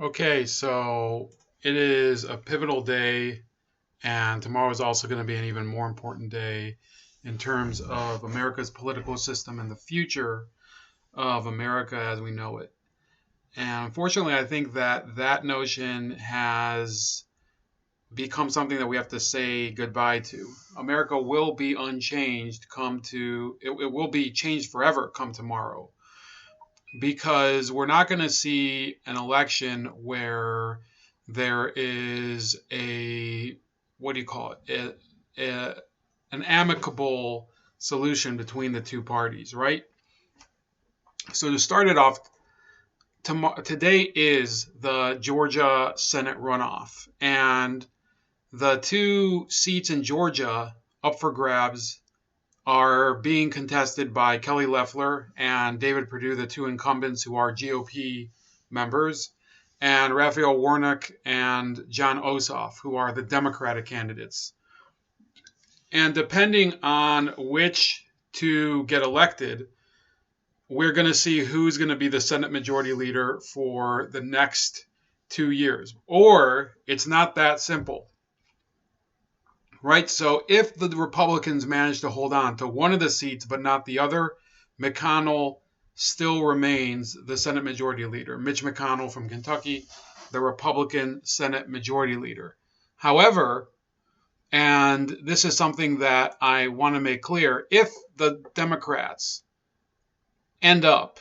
Okay, so it is a pivotal day, and tomorrow is also going to be an even more important day in terms of America's political system and the future of America as we know it. And unfortunately, I think that that notion has become something that we have to say goodbye to. America will be unchanged it will be changed forever come tomorrow, because we're not going to see an election where there is a, what do you call it, an amicable solution between the two parties, right? So to start it off, today is the Georgia Senate runoff, and the two seats in Georgia up for grabs are being contested by Kelly Loeffler and David Perdue, the two incumbents who are GOP members, and Raphael Warnock and John Ossoff, who are the Democratic candidates. And depending on which to get elected, we're going to see who's going to be the Senate Majority Leader for the next 2 years. Or it's not that simple, right? So if the Republicans manage to hold on to one of the seats but not the other, McConnell still remains the Senate Majority Leader. Mitch McConnell from Kentucky, the Republican Senate Majority Leader. However, and this is something that I want to make clear, if the Democrats end up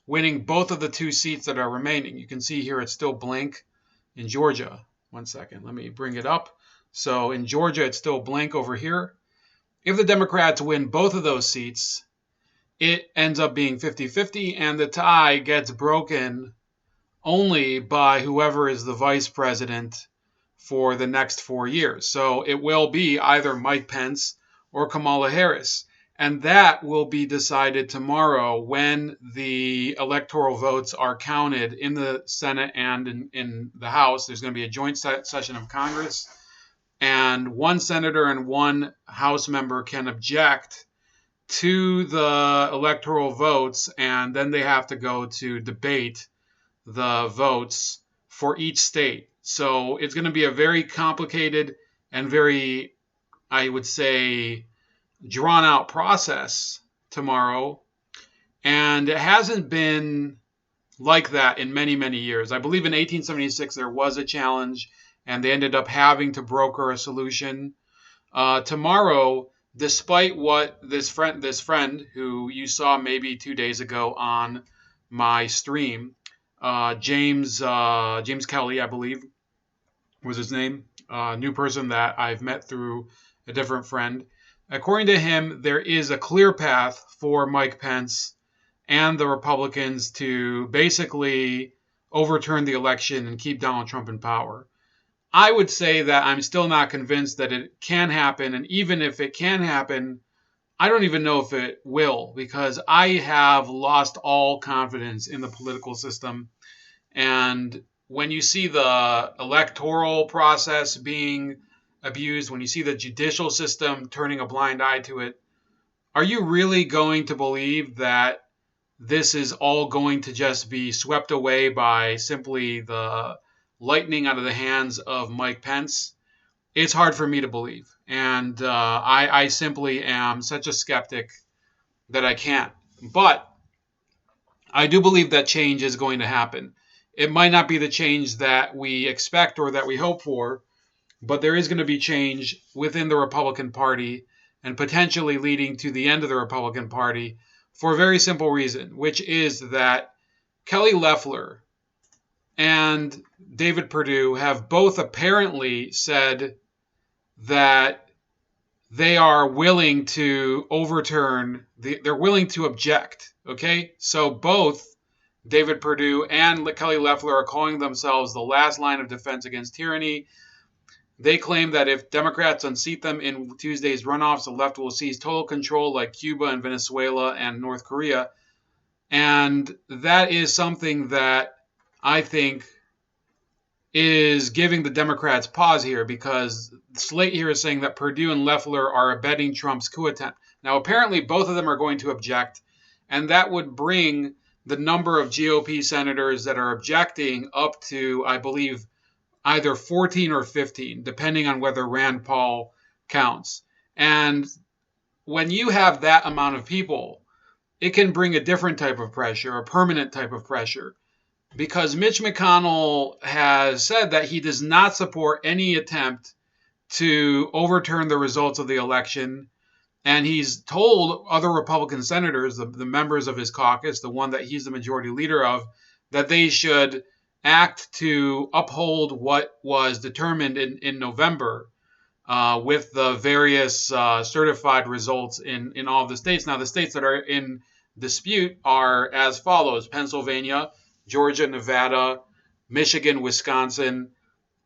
winning both of the two seats that are remaining, you can see here it's still blank in Georgia. One second, let me bring it up. So in Georgia, it's still blank over here. If the Democrats win both of those seats, it ends up being 50-50, and the tie gets broken only by whoever is the vice president for the next 4 years. So it will be either Mike Pence or Kamala Harris. And that will be decided tomorrow when the electoral votes are counted in the Senate and in the House. There's going to be a joint session of Congress, and one senator and one House member can object to the electoral votes, and then they have to go to debate the votes for each state. So it's going to be a very complicated and very, I would say, drawn out process tomorrow. And it hasn't been like that in many, many years. I believe in 1876 there was a challenge, and they ended up having to broker a solution. Tomorrow, despite what this friend who you saw maybe 2 days ago on my stream, James Kelly, I believe was his name, new person that I've met through a different friend. According to him, there is a clear path for Mike Pence and the Republicans to basically overturn the election and keep Donald Trump in power. I would say that I'm still not convinced that it can happen. And even if it can happen, I don't even know if it will, because I have lost all confidence in the political system. And when you see the electoral process being abused, when you see the judicial system turning a blind eye to it, are you really going to believe that this is all going to just be swept away by simply the lightning out of the hands of Mike Pence? It's hard for me to believe. And I simply am such a skeptic that I can't. But I do believe that change is going to happen. It might not be the change that we expect or that we hope for, but there is going to be change within the Republican Party and potentially leading to the end of the Republican Party for a very simple reason, which is that Kelly Loeffler and David Perdue have both apparently said that they are willing to they're willing to object. Okay? So both David Perdue and Kelly Loeffler are calling themselves the last line of defense against tyranny. They claim that if Democrats unseat them in Tuesday's runoffs, the left will seize total control like Cuba and Venezuela and North Korea. And that is something that I think is giving the Democrats pause here, because Slate here is saying that Perdue and Loeffler are abetting Trump's coup attempt. Now, apparently, both of them are going to object, and that would bring the number of GOP senators that are objecting up to, I believe, either 14 or 15, depending on whether Rand Paul counts. And when you have that amount of people, it can bring a different type of pressure, a permanent type of pressure, because Mitch McConnell has said that he does not support any attempt to overturn the results of the election. And he's told other Republican senators, the members of his caucus, the one that he's the majority leader of, that they should act to uphold what was determined in November with the various certified results in all of the states. Now, the states that are in dispute are as follows: Pennsylvania, Georgia, Nevada, Michigan, Wisconsin,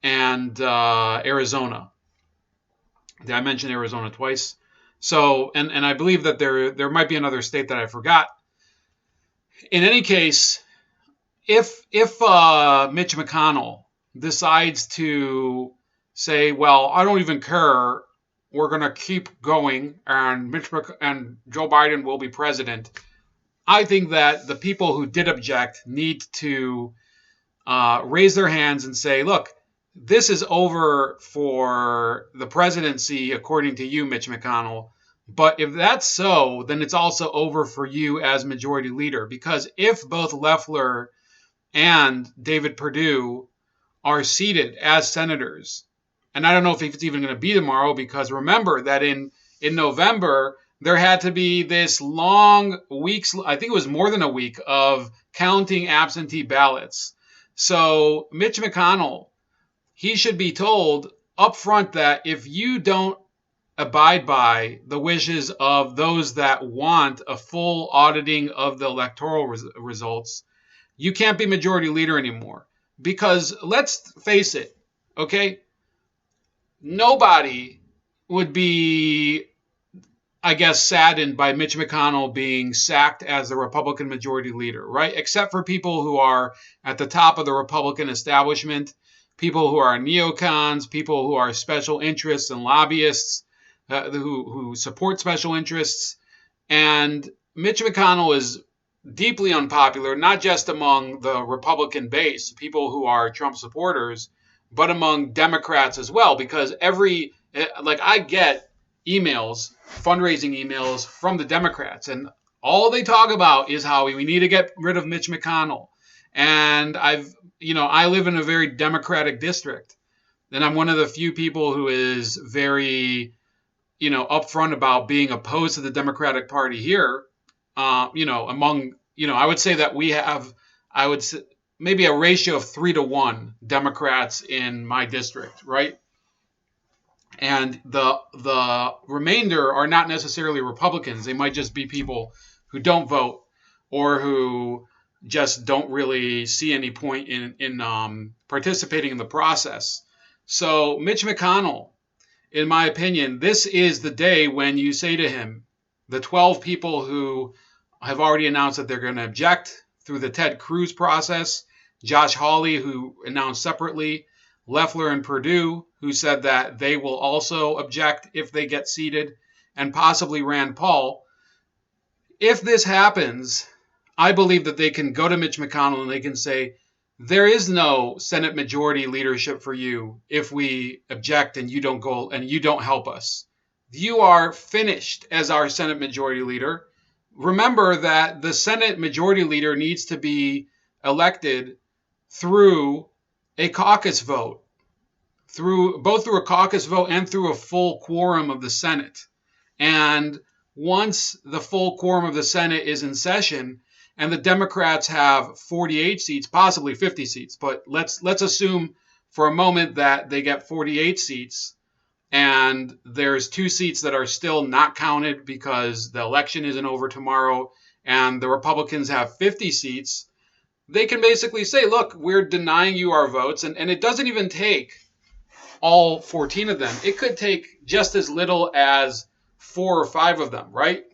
and Arizona. Did I mention Arizona twice? So, and I believe that there might be another state that I forgot. In any case, if Mitch McConnell decides to say, well, I don't even care, we're going to keep going, and and Joe Biden will be president, I think that the people who did object need to raise their hands and say, look, this is over for the presidency, according to you, Mitch McConnell. But if that's so, then it's also over for you as majority leader. Because if both Loeffler and David Perdue are seated as senators, and I don't know if it's even going to be tomorrow, because remember that in November, there had to be this long weeks, I think it was more than a week, of counting absentee ballots. So Mitch McConnell, he should be told up front that if you don't abide by the wishes of those that want a full auditing of the electoral results, you can't be majority leader anymore. Because let's face it, okay? Nobody would be, I guess, saddened by Mitch McConnell being sacked as the Republican majority leader, right? Except for people who are at the top of the Republican establishment, people who are neocons, people who are special interests and lobbyists who support special interests. And Mitch McConnell is deeply unpopular, not just among the Republican base, people who are Trump supporters, but among Democrats as well, because I get emails, fundraising emails from the Democrats, and all they talk about is how we need to get rid of Mitch McConnell. And I live in a very Democratic district, and I'm one of the few people who is very, upfront about being opposed to the Democratic Party here. I would say that we have, maybe a ratio of 3-1 Democrats in my district, right? And the remainder are not necessarily Republicans. They might just be people who don't vote or who just don't really see any point in participating in the process. So Mitch McConnell, in my opinion, this is the day when you say to him, the 12 people who have already announced that they're going to object through the Ted Cruz process, Josh Hawley, who announced separately, Loeffler and Perdue, who said that they will also object if they get seated, and possibly Rand Paul. If this happens, I believe that they can go to Mitch McConnell and they can say, there is no Senate majority leadership for you if we object and you don't go and you don't help us. You are finished as our Senate majority leader. Remember that the Senate majority leader needs to be elected through a caucus vote, both through a caucus vote and through a full quorum of the Senate. And once the full quorum of the Senate is in session, and the Democrats have 48 seats, possibly 50 seats, but let's assume for a moment that they get 48 seats, and there's 2 seats that are still not counted because the election isn't over tomorrow, and the Republicans have 50 seats, they can basically say, look, we're denying you our votes, and it doesn't even take all 14 of them. It could take just as little as 4 or 5 of them, right?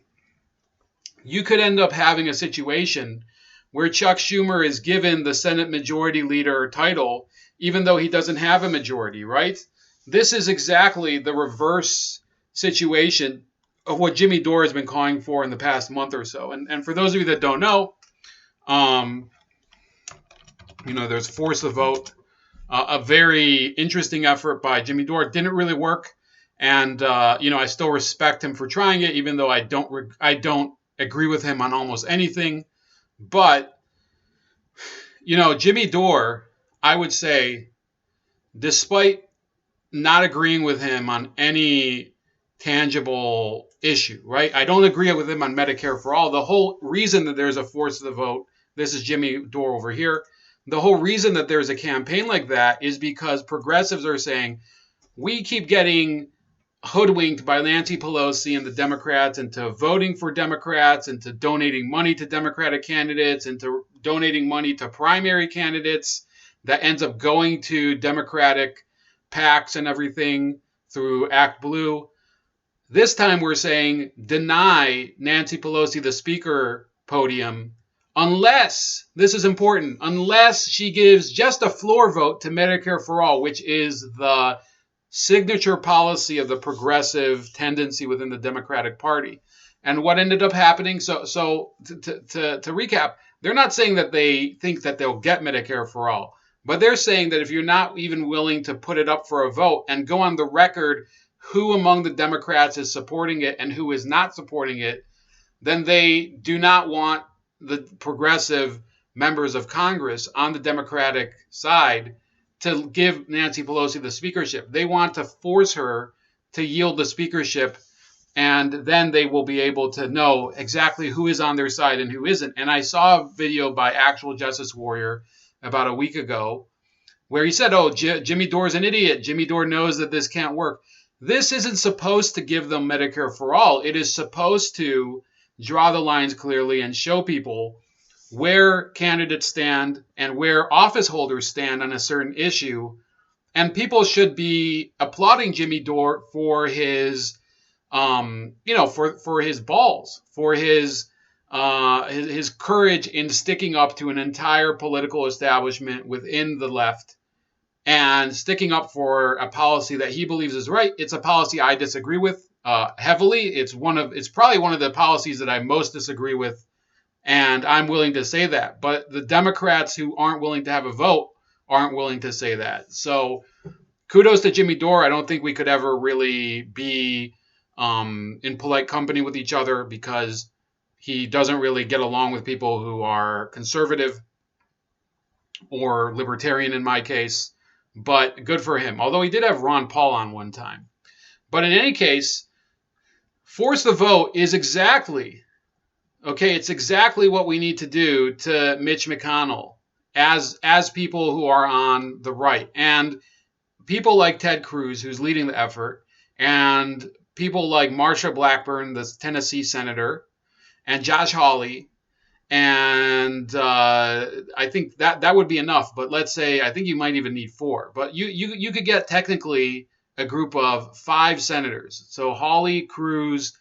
You could end up having a situation where Chuck Schumer is given the Senate Majority Leader title, even though he doesn't have a majority, right? This is exactly the reverse situation of what Jimmy Dore has been calling for in the past month or so. And for those of you that don't know, Um, there's Force the Vote, a very interesting effort by Jimmy Dore. It didn't really work, and I still respect him for trying it, even though I don't agree with him on almost anything. But Jimmy Dore, I would say, despite not agreeing with him on any tangible issue, right? I don't agree with him on Medicare for all. The whole reason that there's a Force the Vote, this is Jimmy Dore over here. The whole reason that there's a campaign like that is because progressives are saying we keep getting hoodwinked by Nancy Pelosi and the Democrats into voting for Democrats, into donating money to Democratic candidates, into donating money to primary candidates that ends up going to Democratic PACs and everything through Act Blue. This time we're saying deny Nancy Pelosi the speaker podium unless, this is important, unless she gives just a floor vote to Medicare for all, which is the signature policy of the progressive tendency within the Democratic Party. And what ended up happening, so to recap, they're not saying that they think that they'll get Medicare for all, but they're saying that if you're not even willing to put it up for a vote and go on the record who among the Democrats is supporting it and who is not supporting it, then they do not want the progressive members of Congress on the Democratic side to give Nancy Pelosi the speakership. They want to force her to yield the speakership, and then they will be able to know exactly who is on their side and who isn't. And I saw a video by Actual Justice Warrior about a week ago where he said, Jimmy Dore's an idiot. Jimmy Dore knows that this can't work. This isn't supposed to give them Medicare for all. It is supposed to draw the lines clearly and show people where candidates stand and where office holders stand on a certain issue. And people should be applauding Jimmy Dore for his, for his balls, for his courage in sticking up to an entire political establishment within the left and sticking up for a policy that he believes is right. It's a policy I disagree with heavily. It's probably one of the policies that I most disagree with, and I'm willing to say that. But the Democrats who aren't willing to have a vote aren't willing to say that. So kudos to Jimmy Dore. I don't think we could ever really be in polite company with each other because he doesn't really get along with people who are conservative or libertarian in my case. But good for him. Although he did have Ron Paul on one time. But in any case, Force the Vote is exactly what we need to do to Mitch McConnell as people who are on the right. And people like Ted Cruz, who's leading the effort, and people like Marsha Blackburn, the Tennessee senator, and Josh Hawley. And I think that would be enough. But let's say, I think you might even need 4. But you could get technically a group of 5 senators. So Hawley, Cruz,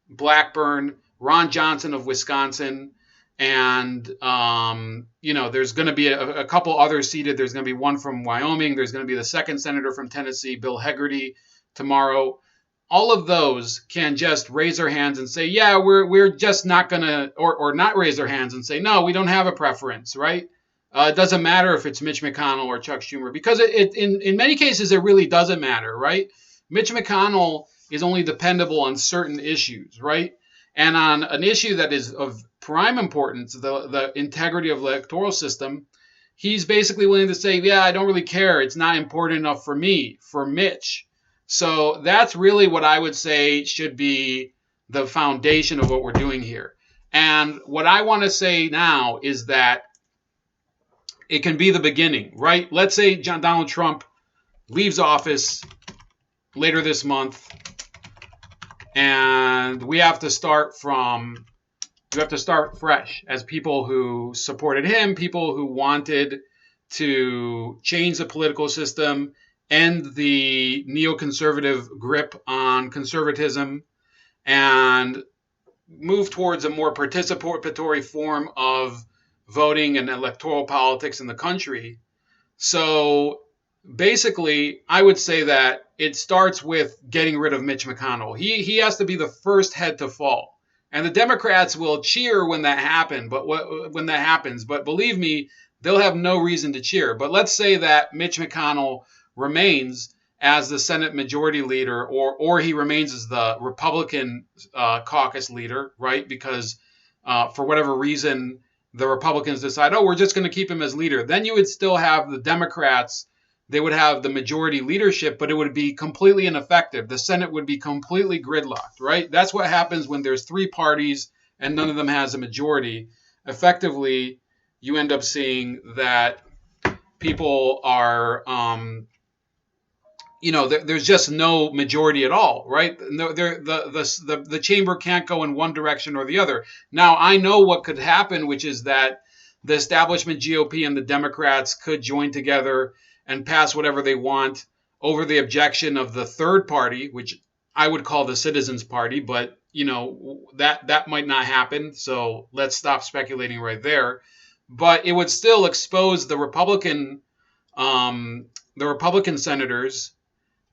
Blackburn, Ron Johnson of Wisconsin, and there's going to be a couple others seated. There's going to be one from Wyoming. There's going to be the second senator from Tennessee, Bill Hegarty, tomorrow. All of those can just raise their hands and say, yeah, we're just not going to, or not raise their hands and say, no, we don't have a preference, right? It doesn't matter if it's Mitch McConnell or Chuck Schumer, because in many cases, it really doesn't matter, right? Mitch McConnell is only dependable on certain issues, right? And on an issue that is of prime importance, the integrity of the electoral system, he's basically willing to say, yeah, I don't really care. It's not important enough for me, for Mitch. So that's really what I would say should be the foundation of what we're doing here. And what I want to say now is that it can be the beginning, right? Let's say Donald Trump leaves office later this month, and we have to start fresh as people who supported him, people who wanted to change the political system, end the neoconservative grip on conservatism, and move towards a more participatory form of voting and electoral politics in the country. So basically, I would say that it starts with getting rid of Mitch McConnell. He has to be the first head to fall. And the Democrats will cheer when that happens. But believe me, they'll have no reason to cheer. But let's say that Mitch McConnell remains as the Senate Majority Leader, or he remains as the Republican caucus leader, right? Because for whatever reason, the Republicans decide, oh, we're just going to keep him as leader. Then you would still have the Democrats. They would have the majority leadership, but it would be completely ineffective. The Senate would be completely gridlocked, right? That's what happens when there's three parties and none of them has a majority. Effectively, you end up seeing that people are, there's just no majority at all, right? No, the chamber can't go in one direction or the other. Now, I know what could happen, which is that the establishment GOP and the Democrats could join together and pass whatever they want over the objection of the third party, which I would call the Citizens Party, but that might not happen. So let's stop speculating right there. But it would still expose the Republican senators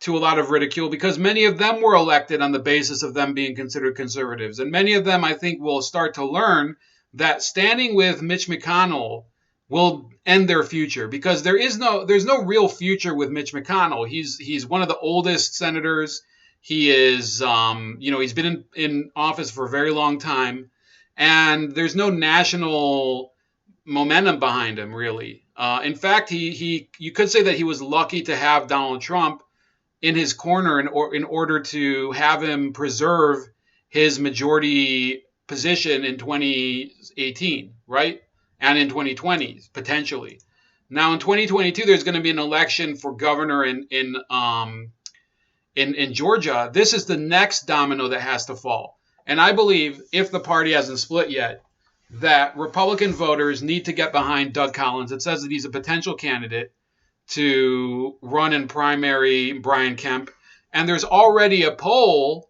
to a lot of ridicule, because many of them were elected on the basis of them being considered conservatives. And many of them, I think, will start to learn that standing with Mitch McConnell will end their future, because there's no real future with Mitch McConnell. He's one of the oldest senators. He is, he's been in office for a very long time, and there's no national momentum behind him, really. In fact, you could say that he was lucky to have Donald Trump in his corner in order to have him preserve his majority position in 2018, right? And in 2020, potentially. Now, in 2022, there's going to be an election for governor in Georgia. This is the next domino that has to fall. And I believe, if the party hasn't split yet, that Republican voters need to get behind Doug Collins. It says that he's a potential candidate to run in primary Brian Kemp. And there's already a poll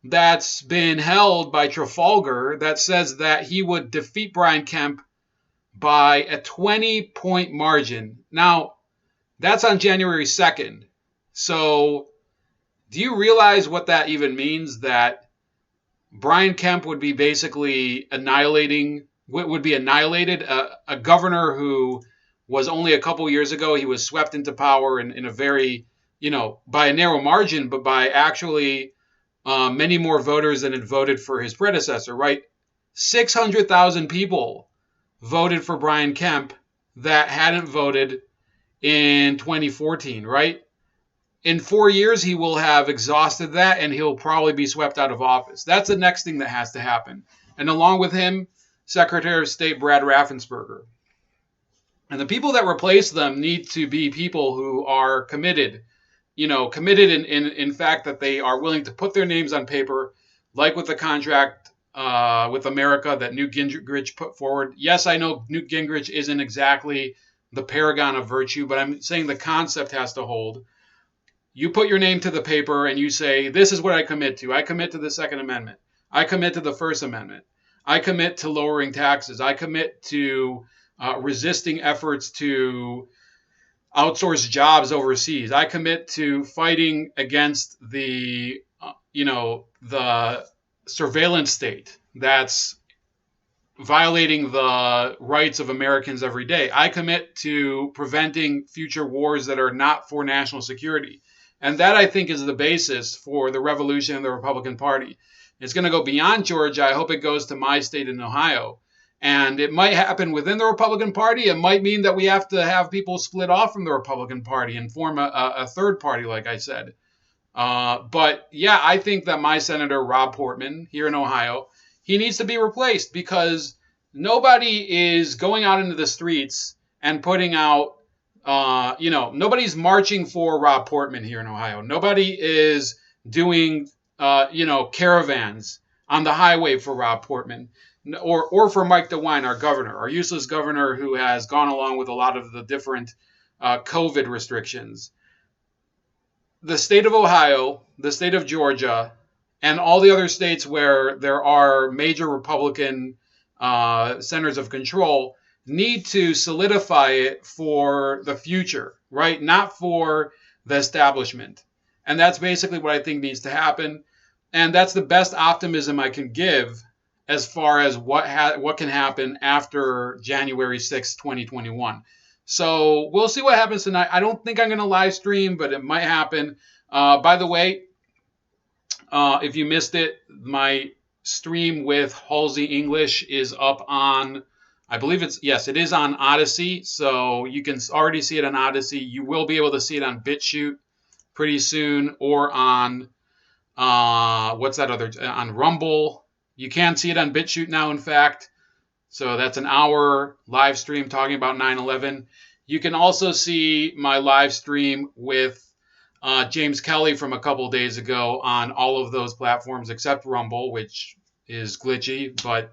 that's been held by Trafalgar that says that he would defeat Brian Kemp by a 20-point margin. Now, that's on January 2nd. So do you realize what that even means? That Brian Kemp would be basically annihilated. A governor who was only a couple years ago, he was swept into power in a very, by a narrow margin, but by actually many more voters than had voted for his predecessor, right? 600,000 people voted for Brian Kemp that hadn't voted in 2014, right? In 4 years, he will have exhausted that, and he'll probably be swept out of office. That's the next thing that has to happen. And along with him, Secretary of State Brad Raffensperger. And the people that replace them need to be people who are committed, committed in fact that they are willing to put their names on paper, like with the contract with America that Newt Gingrich put forward. Yes, I know Newt Gingrich isn't exactly the paragon of virtue, but I'm saying the concept has to hold. You put your name to the paper and you say, this is what I commit to. I commit to the Second Amendment. I commit to the First Amendment. I commit to lowering taxes. I commit to resisting efforts to outsource jobs overseas. I commit to fighting against the surveillance state that's violating the rights of Americans every day. I commit to preventing future wars that are not for national security. And that, I think, is the basis for the revolution in the Republican Party. It's going to go beyond Georgia. I hope it goes to my state in Ohio. And it might happen within the Republican Party. It might mean that we have to have people split off from the Republican Party and form a third party, like I said. But yeah, I think that my Senator Rob Portman here in Ohio, he needs to be replaced, because nobody is going out into the streets and putting out, nobody's marching for Rob Portman here in Ohio. Nobody is doing, caravans on the highway for Rob Portman. Or for Mike DeWine, our governor, our useless governor who has gone along with a lot of the different COVID restrictions. The state of Ohio, the state of Georgia, and all the other states where there are major Republican centers of control need to solidify it for the future, right? Not for the establishment. And that's basically what I think needs to happen. And that's the best optimism I can give as far as what can happen after January 6th, 2021. So we'll see what happens tonight. I don't think I'm going to live stream, but it might happen. By the way, if you missed it, my stream with Halsey English is up on, I believe it is on Odyssey. So you can already see it on Odyssey. You will be able to see it on BitChute pretty soon, or on, on Rumble. You can see it on BitChute now, in fact. So that's an hour live stream talking about 9/11. You can also see my live stream with James Kelly from a couple days ago on all of those platforms except Rumble, which is glitchy. But,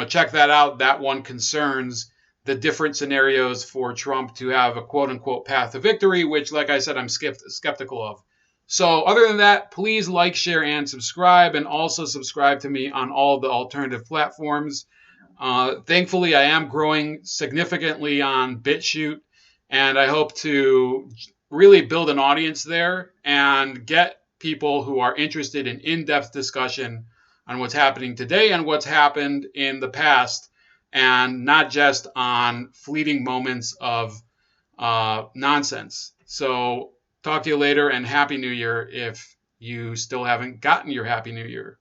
check that out. That one concerns the different scenarios for Trump to have a quote-unquote path to victory, which, like I said, I'm skeptical of. So other than that, please like, share, and subscribe, and also subscribe to me on all the alternative platforms. Thankfully, I am growing significantly on BitChute, and I hope to really build an audience there and get people who are interested in in-depth discussion on what's happening today and what's happened in the past, and not just on fleeting moments of nonsense. So talk to you later, and Happy New Year if you still haven't gotten your Happy New Year.